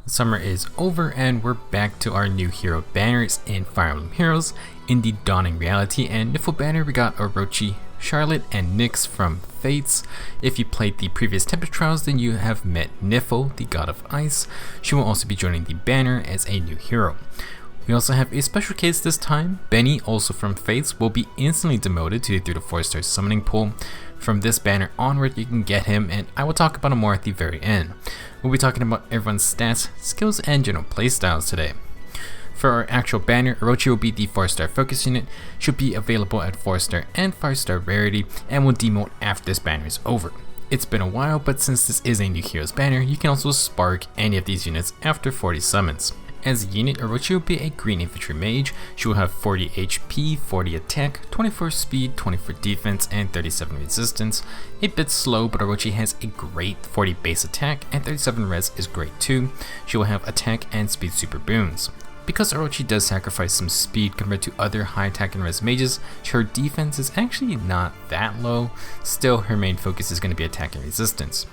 Summer is over and we're back to our new hero banners in Fire Emblem Heroes. In the Dawning Reality and Nifl Banner we got Orochi, Charlotte, and Nyx from Fates. If you played the previous Tempest Trials, then you have met Nifl, the god of ice. She will also be joining the banner as a new hero. We also have a special case this time. Benny, also from Fates, will be instantly demoted to the 3-4 star summoning pool. From this banner onward, you can get him, and I will talk about him more at the very end. We'll be talking about everyone's stats, skills, and general playstyles today. For our actual banner, Orochi will be the 4-star focus unit, should be available at 4-star and 5-star rarity, and will demote after this banner is over. It's been a while, but since this is a new heroes banner, you can also spark any of these units after 40 summons. As a unit, Orochi will be a green infantry mage. She will have 40 HP, 40 attack, 24 speed, 24 defense, and 37 resistance. A bit slow, but Orochi has a great 40 base attack, and 37 res is great too. She will have attack and speed super boons. Because Orochi does sacrifice some speed compared to other high attack and res mages, her defense is actually not that low. Still, her main focus is going to be attack and resistance.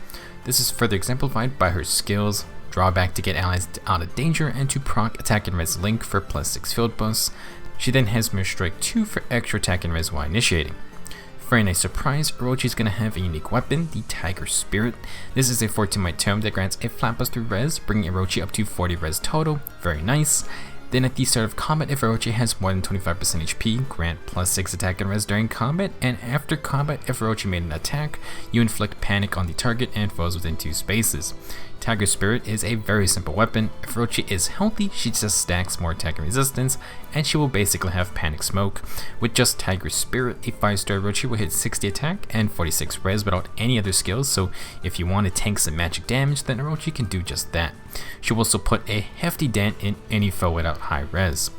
This is further exemplified by her skills. Drawback to get allies out of danger, and to proc attack and res link for +6 field buffs. She then has Mirror Strike 2 for extra attack and res while initiating. For a nice surprise, Orochi is going to have a unique weapon, the Tiger Spirit. This is a 14-white tome that grants a flat +3 res, bringing Orochi up to 40 res total. Very nice. Then at the start of combat, if Orochi has more than 25% HP, grant +6 attack and res during combat, and after combat, if Orochi made an attack, you inflict panic on the target and foes within 2 spaces. Tiger Spirit is a very simple weapon. If Orochi is healthy, she just stacks more attack and resistance, and she will basically have Panic Smoke. With just Tiger Spirit, a 5-star Orochi will hit 60 attack and 46 res without any other skills, so if you want to tank some magic damage, then Orochi can do just that. She will also put a hefty dent in any foe without high res.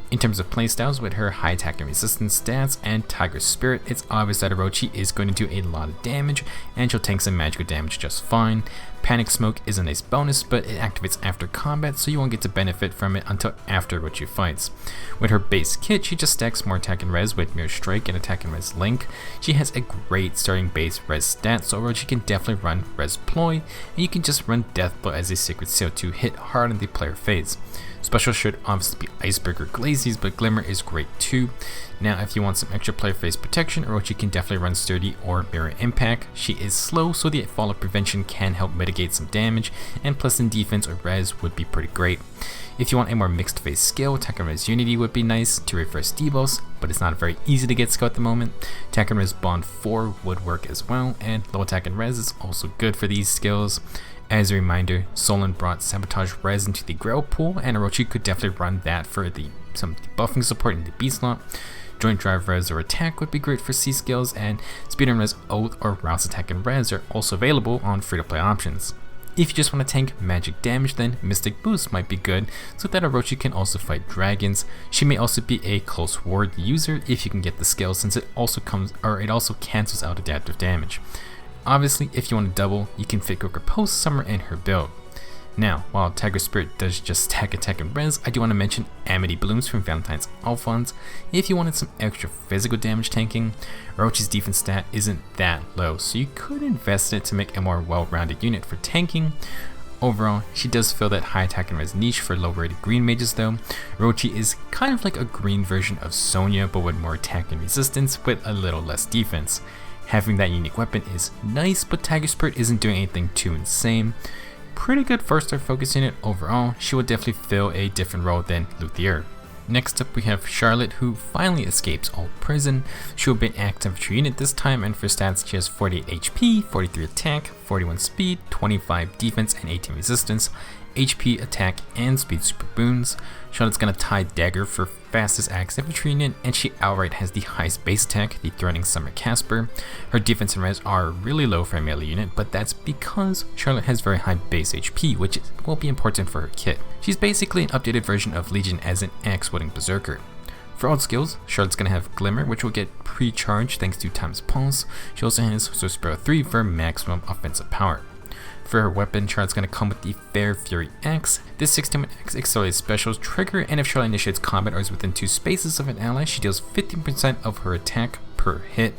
In terms of playstyles, with her high attack and resistance stats and Tiger Spirit, it's obvious that Orochi is going to do a lot of damage, and she'll tank some magical damage just fine. Panic Smoke is a nice bonus, but it activates after combat, so you won't get to benefit from it until after Orochi fights. With her base kit, she just stacks more attack and res with Mirror Strike and attack and res link. She has a great starting base res stat, so Orochi can definitely run res ploy, and you can just run Death Blow as a secret seal to hit hard on the player phase. Special should obviously be Iceberg or Glazies, but Glimmer is great too. Now if you want some extra player phase protection, Orochi can definitely run Sturdy or Mirror Impact. She is slow, so the Fallout Prevention can help mitigate some damage, and plus in defense or res would be pretty great. If you want a more mixed phase skill, attack and res Unity would be nice to reverse debuffs, but it's not very easy to get skill at the moment. Attack and res Bond 4 would work as well, and low attack and res is also good for these skills. As a reminder, Solon brought Sabotage Res into the Grail pool, and Orochi could definitely run that for some debuffing support in the B slot. Joint Drive Res or Attack would be great for C skills, and Speed and Res Oath or Rouse Attack and Res are also available on free-to-play options. If you just want to tank magic damage, then Mystic Boost might be good, so that Orochi can also fight dragons. She may also be a close ward user if you can get the skill, since it also cancels out adaptive damage. Obviously, if you want to double, you can fit Quicker Post Summer in her build. Now, while Tiger Spirit does just stack attack and res, I do want to mention Amity Blooms from Valentine's Alphonse. If you wanted some extra physical damage tanking, Orochi's defense stat isn't that low, so you could invest in it to make a more well-rounded unit for tanking. Overall, she does fill that high attack and res niche for low-rated green mages though. Orochi is kind of like a green version of Sonya, but with more attack and resistance with a little less defense. Having that unique weapon is nice, but Tiger Spirit isn't doing anything too insane. Pretty good 1-star focus unit overall. She will definitely fill a different role than Luthier. Next up we have Charlotte, who finally escapes old prison. She will be an active infantry unit this time, and for stats she has 48 HP, 43 attack, 41 speed, 25 defense, and 18 resistance. HP, attack, and speed super boons. Charlotte's gonna tie Dagger for fastest axe infantry unit, and she outright has the highest base attack, the Threatening Summer Casper. Her defense and res are really low for a melee unit, but that's because Charlotte has very high base HP, which will be important for her kit. She's basically an updated version of Legion as an axe-wielding berserker. For all skills, Charlotte's gonna have Glimmer, which will get pre-charged thanks to Time's Pulse. She also has Sorcerer 3 for maximum offensive power. For her weapon, Charlotte's going to come with the Fair Fury Axe. This 16 X accelerated specials trigger, and if Charlotte initiates combat or is within 2 spaces of an ally, she deals 15% of her attack per hit,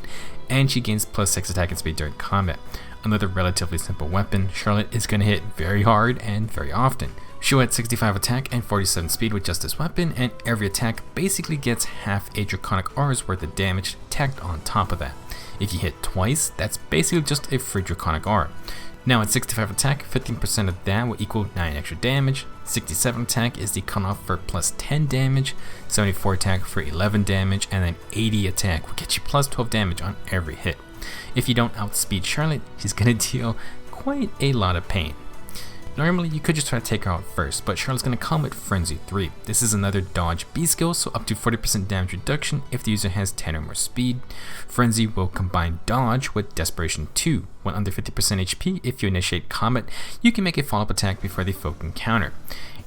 and she gains +6 attack and speed during combat. Another relatively simple weapon, Charlotte is going to hit very hard and very often. She'll hit 65 attack and 47 speed with just this weapon, and every attack basically gets half a Draconic Aura's worth of damage tacked on top of that. If you hit twice, that's basically just a free Draconic Aura. Now at 65 attack, 15% of that will equal 9 extra damage, 67 attack is the cutoff for plus 10 damage, 74 attack for 11 damage, and then 80 attack will get you plus 12 damage on every hit. If you don't outspeed Charlotte, she's going to deal quite a lot of pain. Normally you could just try to take her out first, but Charlotte's going to come with Frenzy 3. This is another dodge B skill, so up to 40% damage reduction if the user has 10 or more speed. Frenzy will combine dodge with Desperation 2. When under 50% HP, if you initiate combat, you can make a follow-up attack before the foe can counter.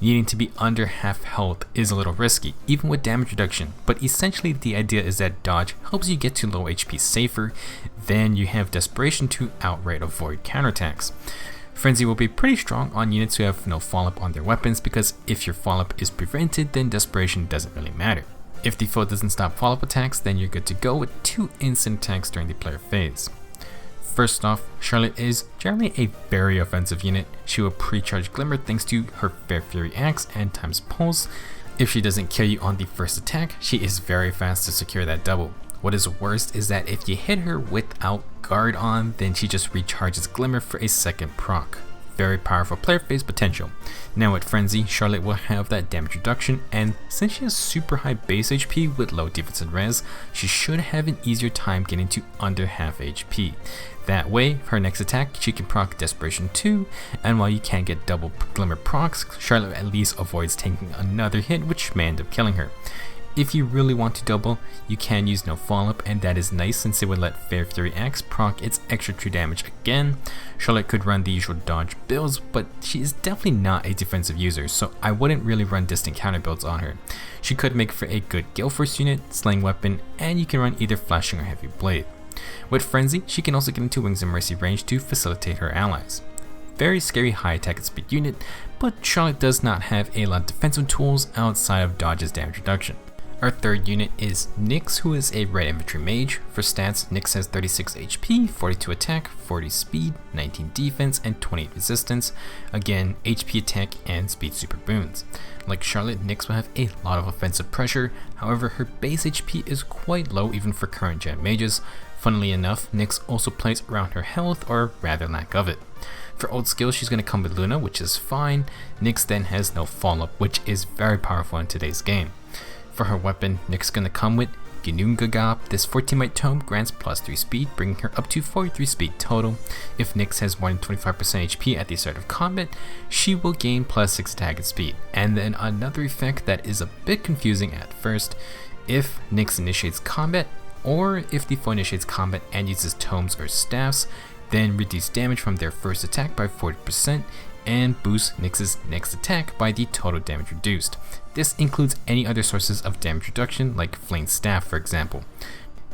Needing to be under half health is a little risky, even with damage reduction, but essentially the idea is that dodge helps you get to low HP safer, then you have Desperation to outright avoid counterattacks. Frenzy will be pretty strong on units who have no follow-up on their weapons, because if your follow-up is prevented, then Desperation doesn't really matter. If the foe doesn't stop follow-up attacks, then you're good to go with 2 instant attacks during the player phase. First off, Charlotte is generally a very offensive unit. She will pre-charge Glimmer thanks to her Fair Fury Axe and Time's Pulse. If she doesn't kill you on the first attack, she is very fast to secure that double. What is worst is that if you hit her without guard on, then she just recharges Glimmer for a second proc. Very powerful player phase potential. Now with Frenzy, Charlotte will have that damage reduction, and since she has super high base HP with low defense and res, she should have an easier time getting to under half HP. That way, her next attack, she can proc Desperation 2, and while you can't get double Glimmer procs, Charlotte at least avoids taking another hit, which may end up killing her. If you really want to double, you can use no follow-up, and that is nice since it would let Fair Fury Axe proc its extra true damage again. Charlotte could run the usual dodge builds, but she is definitely not a defensive user, so I wouldn't really run distant counter builds on her. She could make for a good Gale Force unit, slaying weapon, and you can run either Flashing or Heavy Blade. With Frenzy, she can also get into Wings of Mercy range to facilitate her allies. Very scary high attack and speed unit, but Charlotte does not have a lot of defensive tools outside of dodge's damage reduction. Our third unit is Nyx, who is a red infantry mage. For stats, Nyx has 36 HP, 42 attack, 40 speed, 19 defense, and 28 resistance. Again, HP attack and speed super boons. Like Charlotte, Nyx will have a lot of offensive pressure, however her base HP is quite low even for current gen mages. Funnily enough, Nyx also plays around her health, or rather lack of it. For old skills, she's going to come with Luna, which is fine. Nyx then has no follow-up, which is very powerful in today's game. For her weapon, Nyx gonna come with Ginnungagap. This 14 might tome grants plus 3 speed, bringing her up to 43 speed total. If Nyx has more than 25% HP at the start of combat, she will gain plus 6 attack and speed. And then another effect that is a bit confusing at first, if Nyx initiates combat, or if the foe initiates combat and uses tomes or staffs, then reduce damage from their first attack by 40%, and boost Nyx's next attack by the total damage reduced. This includes any other sources of damage reduction, like Flame Staff for example.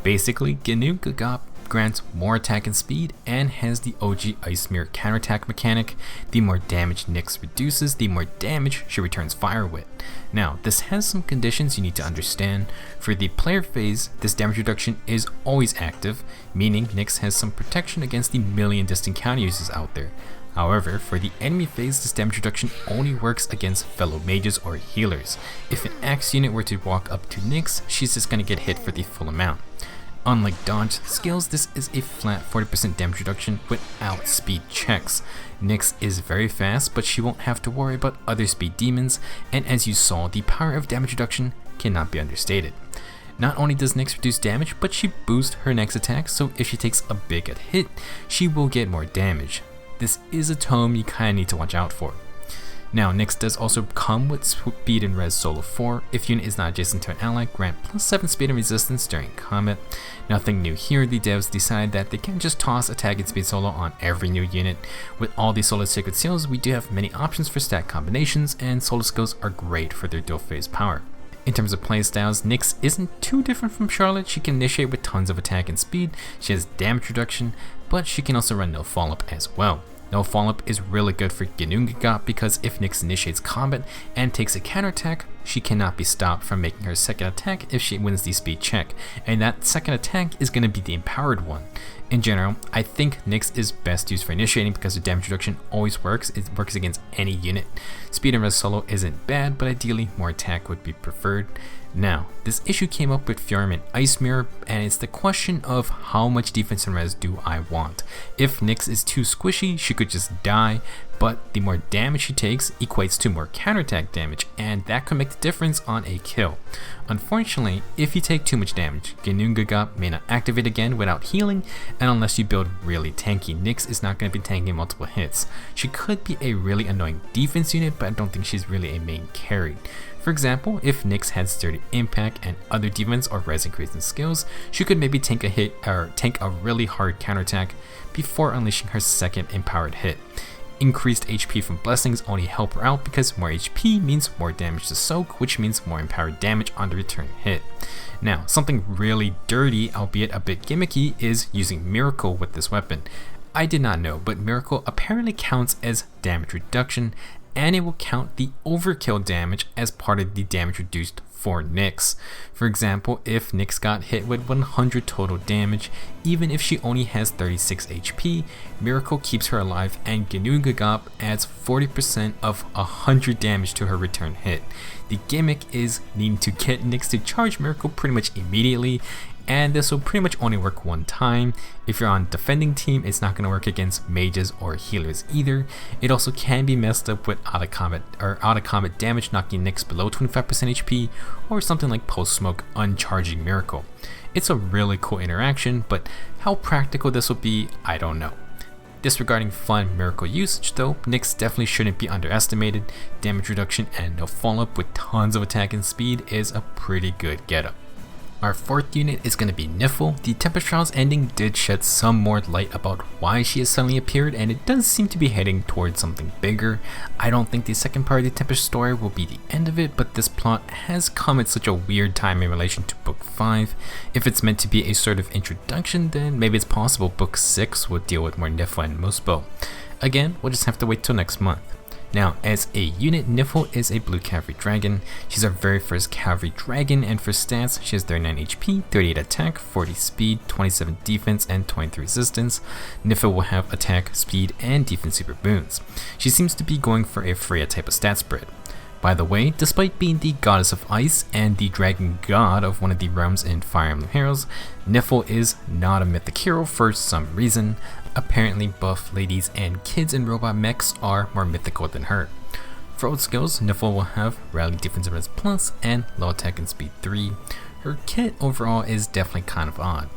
Basically, Ginnungagap grants more attack and speed and has the OG Ice Mirror counterattack mechanic. The more damage Nyx reduces, the more damage she returns fire with. Now, this has some conditions you need to understand. For the player phase, this damage reduction is always active, meaning Nyx has some protection against the million distant counter users out there. However, for the enemy phase, this damage reduction only works against fellow mages or healers. If an axe unit were to walk up to Nyx, she's just gonna get hit for the full amount. Unlike dodge skills, this is a flat 40% damage reduction without speed checks. Nyx is very fast, but she won't have to worry about other speed demons, and as you saw, the power of damage reduction cannot be understated. Not only does Nyx reduce damage, but she boosts her next attack, so if she takes a big hit, she will get more damage. This is a tome you kinda need to watch out for. Now, Nyx does also come with speed and res solo 4. If unit is not adjacent to an ally, grant plus 7 speed and resistance during combat. Nothing new here, the devs decide that they can't just toss attack and speed solo on every new unit. With all these solo sacred seals, we do have many options for stat combinations, and solo skills are great for their dual phase power. In terms of playstyles, Nyx isn't too different from Charlotte. She can initiate with tons of attack and speed, she has damage reduction, but she can also run no follow-up as well. No follow-up is really good for Ginnungagap because if Nyx initiates combat and takes a counterattack, she cannot be stopped from making her second attack if she wins the speed check, and that second attack is going to be the empowered one. In general, I think Nyx is best used for initiating because the damage reduction always works. It works against any unit. Speed and res solo isn't bad, but ideally more attack would be preferred. Now, this issue came up with Fury and Ice Mirror, and it's the question of how much defense and res do I want. If Nyx is too squishy, she could just die, but the more damage she takes equates to more counterattack damage, and that could make the difference on a kill. Unfortunately, if you take too much damage, Genungagap may not activate again without healing, and unless you build really tanky, Nyx is not going to be tanking multiple hits. She could be a really annoying defense unit, but I don't think she's really a main carry. For example, if Nyx had sturdy impact and other defense or res increasing skills, she could maybe tank a hit or tank a really hard counterattack before unleashing her second empowered hit. Increased HP from blessings only help her out because more HP means more damage to soak, which means more empowered damage on the return hit. Now, something really dirty, albeit a bit gimmicky, is using Miracle with this weapon. I did not know, but Miracle apparently counts as damage reduction, and it will count the overkill damage as part of the damage reduced for Nyx. For example, if Nyx got hit with 100 total damage, even if she only has 36 HP, Miracle keeps her alive, and Genungagap adds 40% of 100 damage to her return hit. The gimmick is needing to get Nyx to charge Miracle pretty much immediately, and this will pretty much only work one time. If you're on defending team, it's not going to work against mages or healers either. It also can be messed up with out of combat damage, knocking Nyx below 25% HP, or something like post smoke uncharging Miracle. It's a really cool interaction, but how practical this will be, I don't know. Disregarding fun Miracle usage though, Nyx definitely shouldn't be underestimated. Damage reduction and no follow-up with tons of attack and speed is a pretty good getup. Our fourth unit is going to be Nifl. The Tempest Trials ending did shed some more light about why she has suddenly appeared, and it does seem to be heading towards something bigger. I don't think the second part of the Tempest story will be the end of it, but this plot has come at such a weird time in relation to Book 5. If it's meant to be a sort of introduction, then maybe it's possible Book 6 will deal with more Nifl and Muspo. Again, we'll just have to wait till next month. Now, as a unit, Nifl is a blue cavalry dragon. She's our very first cavalry dragon, and for stats, she has 39 HP, 38 attack, 40 speed, 27 defense, and 23 resistance. Nifl will have attack, speed, and defense super boons. She seems to be going for a Freya type of stat spread. By the way, despite being the goddess of ice and the dragon god of one of the realms in Fire Emblem Heroes, Nifl is not a mythic hero for some reason. Apparently buff ladies and kids in robot mechs are more mythical than her. For old skills, Nifl will have rally defense and res plus and low attack and speed 3. Her kit overall is definitely kind of odd.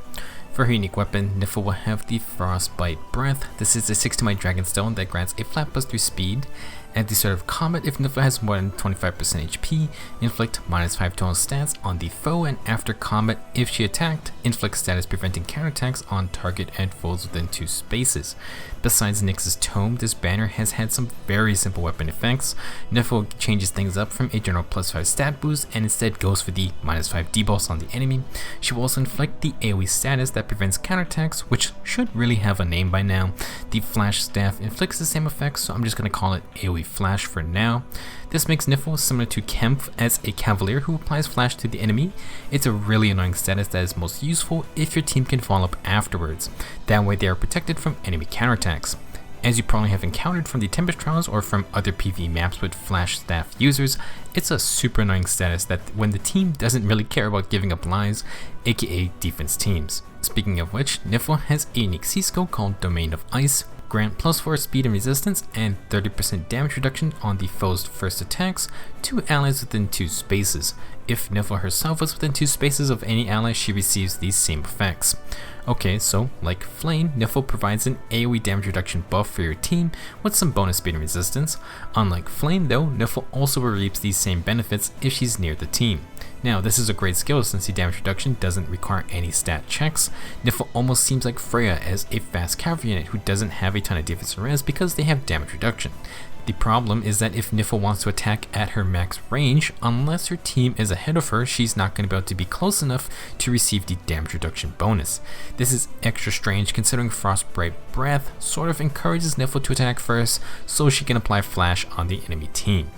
For her unique weapon, Nifl will have the Frostbite Breath. This is a 6-to-my Dragon Stone that grants a flat plus 3 speed. At the start of combat, if Nifl has more than 25% HP, inflict -5 total stats on the foe, and after combat, if she attacked, inflict status preventing counterattacks on target and foes within 2 spaces. Besides Nyx's tome, this banner has had some very simple weapon effects. Nifl changes things up from a general +5 stat boost and instead goes for the -5 debuffs on the enemy. She will also inflict the AoE status that prevents counterattacks, which should really have a name by now. The Flash Staff inflicts the same effects, so I'm just going to call it AoE Flash for now. This makes Nifl similar to Kempf as a cavalier who applies flash to the enemy. It's a really annoying status that is most useful if your team can follow up afterwards. That way they are protected from enemy counterattacks. As you probably have encountered from the Tempest Trials or from other PvE maps with Flash Staff users, it's a super annoying status that when the team doesn't really care about giving up lives, aka defense teams. Speaking of which, Nifl has a unique C-skill called Domain of Ice. Grant +4 speed and resistance and 30% damage reduction on the foe's first attacks to allies within 2 spaces. If Nifl herself is within 2 spaces of any ally, she receives these same effects. Okay, so like Flame, Nifl provides an AoE damage reduction buff for your team with some bonus speed and resistance. Unlike Flame though, Nifl also reaps these same benefits if she's near the team. Now, this is a great skill since the damage reduction doesn't require any stat checks. Nifl almost seems like Freya as a fast cavalry unit who doesn't have a ton of defense and res because they have damage reduction. The problem is that if Nifl wants to attack at her max range, unless her team is ahead of her, she's not going to be able to be close enough to receive the damage reduction bonus. This is extra strange considering Frostbite Breath sort of encourages Nifl to attack first so she can apply flash on the enemy team.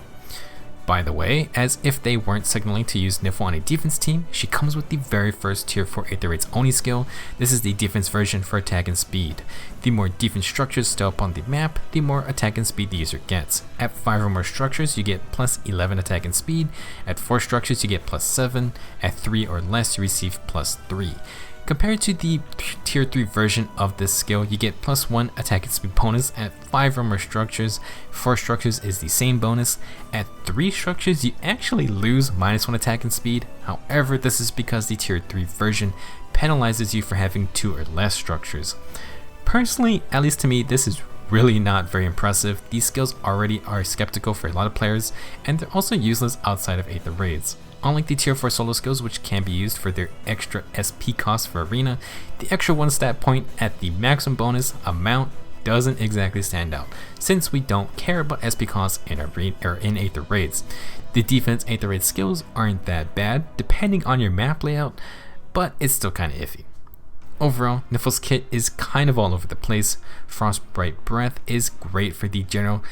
By the way, as if they weren't signaling to use Nifl on a defense team, she comes with the very first tier 4 Aether Raids Oni skill. This is the defense version for attack and speed. The more defense structures stay up on the map, the more attack and speed the user gets. At 5 or more structures, you get plus 11 attack and speed. At 4 structures, you get plus 7. At 3 or less, you receive plus 3. Compared to the tier 3 version of this skill, you get plus 1 attack and speed bonus at 5 or more structures. 4 structures is the same bonus. At 3 structures, you actually lose minus 1 attack and speed. However, this is because the tier 3 version penalizes you for having 2 or less structures. Personally, at least to me, this is really not very impressive. These skills already are skeptical for a lot of players, and they're also useless outside of Aether Raids. Unlike the tier 4 solo skills, which can be used for their extra SP cost for arena, the extra 1 stat point at the maximum bonus amount doesn't exactly stand out, since we don't care about SP costs in Aether Raids. The defense Aether Raid skills aren't that bad, depending on your map layout, but it's still kinda iffy. Overall, Nifl's kit is kind of all over the place. Frostbite Breath is great for the general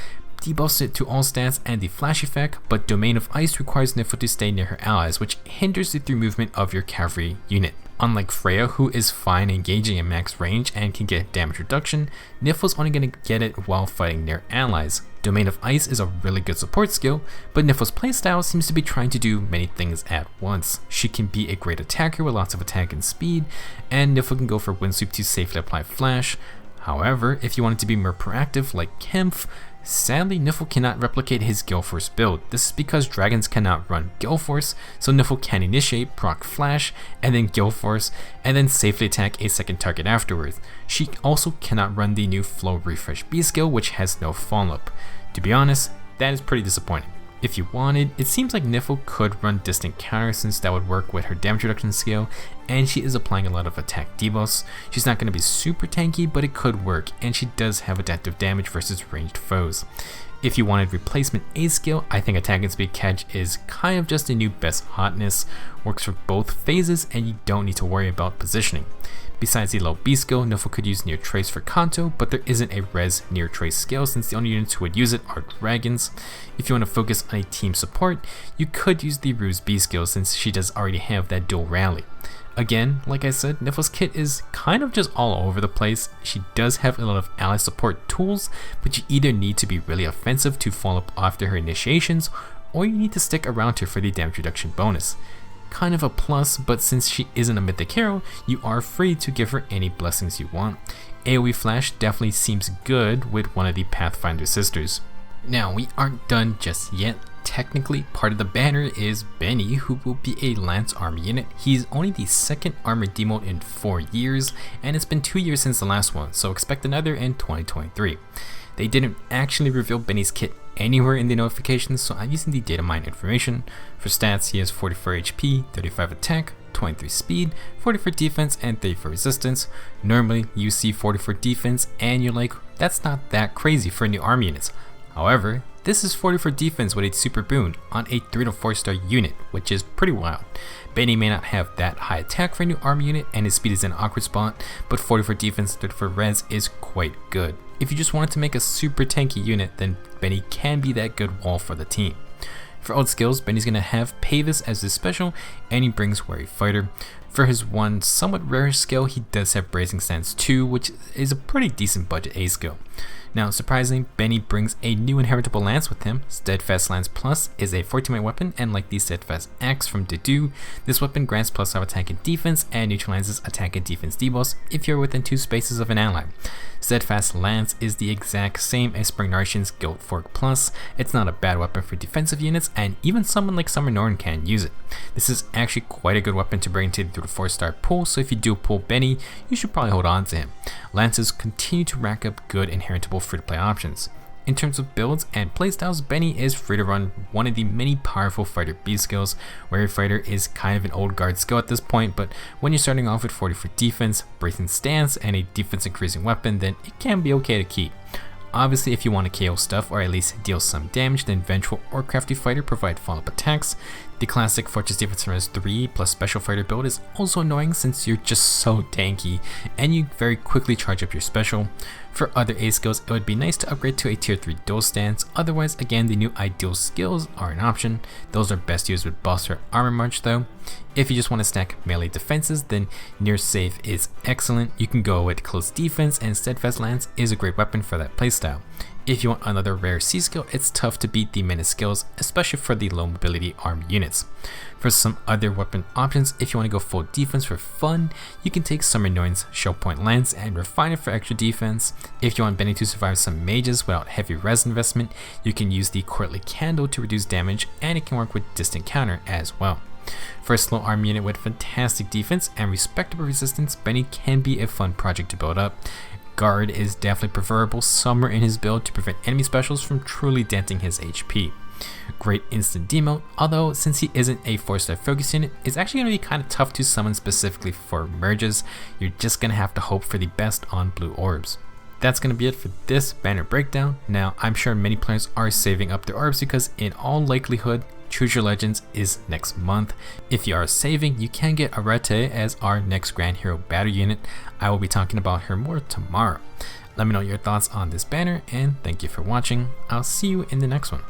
debuffs it to all stats and the flash effect, but Domain of Ice requires Nifl to stay near her allies, which hinders the through movement of your cavalry unit. Unlike Freya, who is fine engaging in max range and can get damage reduction, Nifl's only going to get it while fighting near allies. Domain of Ice is a really good support skill, but Nifl's playstyle seems to be trying to do many things at once. She can be a great attacker with lots of attack and speed, and Nifl can go for Windsweep to safely apply flash. However, if you want it to be more proactive like Kempf, sadly, Nifl cannot replicate his Gale Force build. This is because dragons cannot run Gale Force, so Nifl can initiate, proc Flash, and then Gale Force, and then safely attack a second target afterwards. She also cannot run the new Flow Refresh B skill, which has no follow-up. To be honest, that is pretty disappointing. If you wanted, it seems like Nifl could run Distant Counter, since that would work with her damage reduction skill, and she is applying a lot of attack debuffs. She's not going to be super tanky, but it could work, and she does have adaptive damage versus ranged foes. If you wanted replacement A skill, I think attack and speed catch is kind of just a new best hotness, works for both phases, and you don't need to worry about positioning. Besides the low B skill, Nifl could use Near Trace for Kanto, but there isn't a res Near Trace skill since the only units who would use it are dragons. If you want to focus on a team support, you could use the Ruse B skill since she does already have that dual rally. Again, like I said, Nifl's kit is kind of just all over the place. She does have a lot of ally support tools, but you either need to be really offensive to follow up after her initiations, or you need to stick around her for the damage reduction bonus. Kind of a plus, but since she isn't a mythic hero, you are free to give her any blessings you want. AoE Flash definitely seems good with one of the Pathfinder sisters. Now, we aren't done just yet. Technically, part of the banner is Benny, who will be a Lance army unit. He's only the second armor demote in 4 years, and it's been 2 years since the last one, so expect another in 2023. They didn't actually reveal Benny's kit anywhere in the notifications, so I'm using the data mine information. For stats, he has 44 HP, 35 attack, 23 speed, 44 defense, and 34 resistance. Normally, you see 44 defense, and you're like, that's not that crazy for new army units. However, this is 44 defense with a super boon on a 3 to 4 star unit, which is pretty wild. Benny may not have that high attack for a new army unit, and his speed is in an awkward spot, but 44 defense, 34 res is quite good. If you just wanted to make a super tanky unit, then Benny can be that good wall for the team. For old skills, Benny's going to have Pavis as his special, and he brings Wary Fighter. For his one somewhat rare skill, he does have Bracing Stance 2, which is a pretty decent budget A skill. Now, surprisingly, Benny brings a new inheritable lance with him. Steadfast Lance Plus is a 14-minute weapon, and like the Steadfast Axe from Dedu, this weapon grants +5 attack and defense and neutralizes attack and defense debuffs if you're within 2 spaces of an ally. Steadfast Lance is the exact same as Spring Narshan's Guild Fork Plus. It's not a bad weapon for defensive units, and even someone like Summer Norn can use it. This is actually quite a good weapon to bring into the 4-star pool, so if you do pull Benny, you should probably hold on to him. Lances continue to rack up good inheritable free-to-play options. In terms of builds and playstyles, Benny is free to run one of the many powerful Fighter B skills. Wary Fighter is kind of an old guard skill at this point, but when you're starting off with 40 for defense, Bracing Stance, and a defense increasing weapon, then it can be okay to keep. obviously if you want to KO stuff or at least deal some damage, then Vengeful or Crafty Fighter provide follow-up attacks. The classic Fortress Defense Res 3 plus Special Fighter build is also annoying since you're just so tanky and you very quickly charge up your special. For other A skills, it would be nice to upgrade to a tier 3 dual stance. Otherwise, again, the new ideal skills are an option. Those are best used with boss or armor march though. If you just want to stack melee defenses, then near safe is excellent. You can go with close defense, and steadfast lance is a great weapon for that playstyle. If you want another rare C skill, it's tough to beat the menace skills, especially for the low mobility armed units. For some other weapon options, if you want to go full defense for fun, you can take Summer Noin's Show Point Lance and refine it for extra defense. If you want Benny to survive some mages without heavy res investment, you can use the Courtly Candle to reduce damage, and it can work with Distant Counter as well. For a slow arm unit with fantastic defense and respectable resistance, Benny can be a fun project to build up. Guard is definitely preferable somewhere in his build to prevent enemy specials from truly denting his HP. Great instant demote, although since he isn't a 4-star focus unit, it's actually going to be kind of tough to summon specifically for merges. You're just going to have to hope for the best on blue orbs. That's going to be it for this banner breakdown. Now, I'm sure many players are saving up their orbs because in all likelihood, Choose Your Legends is next month. If you are saving, you can get Orochi as our next Grand Hero battle unit. I will be talking about her more tomorrow. Let me know your thoughts on this banner, and thank you for watching. I'll see you in the next one.